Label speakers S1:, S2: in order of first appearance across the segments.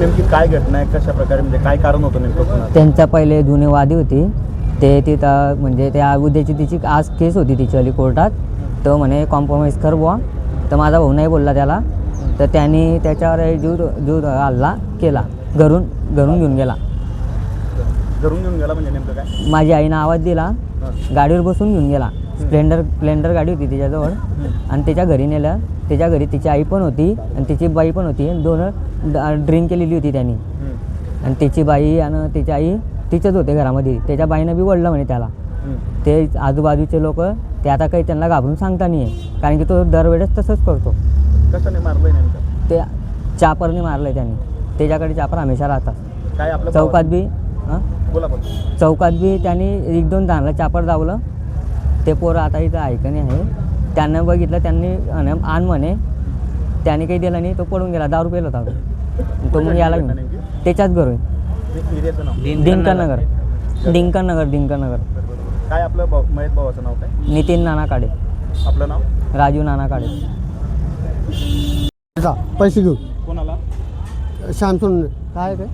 S1: नेमकी काय घटना आहे, कशा प्रकारे म्हणजे काय कारण होतं नेमकं पुन्हा?
S2: त्यांचा पहिले जुनी वादी होती, ते तिथं म्हणजे त्या उद्याची तिची आज केस होती तिची कोर्टात. तर म्हणे कॉम्प्रोमाइज कर बुवा, तर माझा भाऊ नाही बोलला त्याला, तर त्यांनी त्याच्यावर जीव हल्ला केला, घरून घेऊन गेला.
S1: घरून घेऊन गेला म्हणजे नेमकं काय?
S2: माझी आईनं आवाज दिला, गाडीवर बसून घेऊन गेला. स्प्लेंडर गाडी होती तिच्याजवळ आणि त्याच्या घरी नेलं. त्याच्या घरी तिची आई पण होती आणि तिची बाई पण होती, दोन ड्रिंक केलेली होती त्यांनी. आणि तिची बाई आणि तिची आई तिचंच होते घरामध्ये. त्याच्या बाईनं बी ओढलं म्हणे त्याला. ते आजूबाजूचे लोक ते आता काही त्यांना घाबरून सांगता नाही आहे, कारण की तो दरवेळेस तसंच करतो.
S1: कशाने मारलंय नेमकं?
S2: ते चापरने मारलं आहे त्यांनी. त्याच्याकडे चापर हमेशा राहतात.
S1: काय आपलं
S2: चौकात बी
S1: बोला
S2: चौकात बी त्यांनी 1-2 जणांना चापर दावलं. ते पोरं आता इथं ऐकणे आहे, त्यांना बघितलं, त्यांनी आण म्हणे, त्याने काही दिलं नाही. तो पडून गेला, 10 रुपये होता तो. मग याला त्याच्याच घरून डिंकनगर.
S1: काय आपलं महेश भावाचं नाव काय?
S2: नितीन नाना काडे.
S1: आपलं नाव?
S2: राजू नाना काडे.
S3: पैसे घेऊ
S1: कोणाला?
S3: शामसून काय ते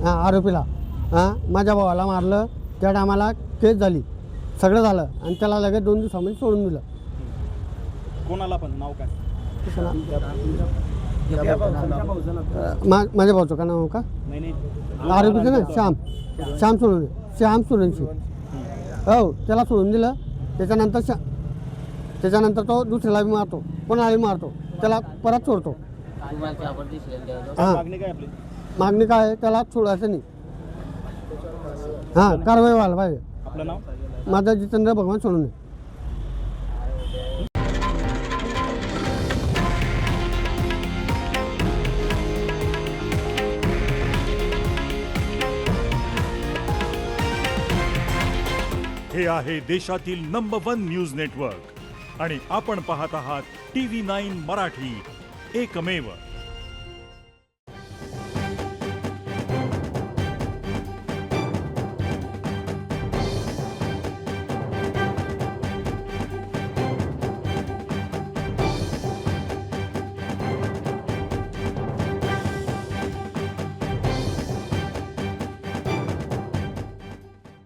S3: हां आरोपीला. माझ्या भावाला मारलं, त्या टायमाला केस झाली, सगळं झालं आणि त्याला लगेच 2 दिवसामध्ये सोडून दिलं.
S1: कोणाला पण नाव काय?
S3: माझ्या भाऊचं का नाव का आरोपीचं ना? श्याम सुरेंशी. हो, त्याला सोडून दिलं. त्याच्यानंतर तो दुसऱ्याला बी मारतो, कोणालाही मारतो, त्याला परत सोडतो. हां, मागणी काय आहे? त्याला सोडायचं नाही. हां, कारवाई व्हायला पाहिजे.
S1: आपलं नाव?
S3: माझा जितेंद्र भगवान सोडून.
S4: हे आहे देशातील नंबर 1 न्यूज नेटवर्क आणि आपण पाहत आहात TV9 मराठी, एकमेव.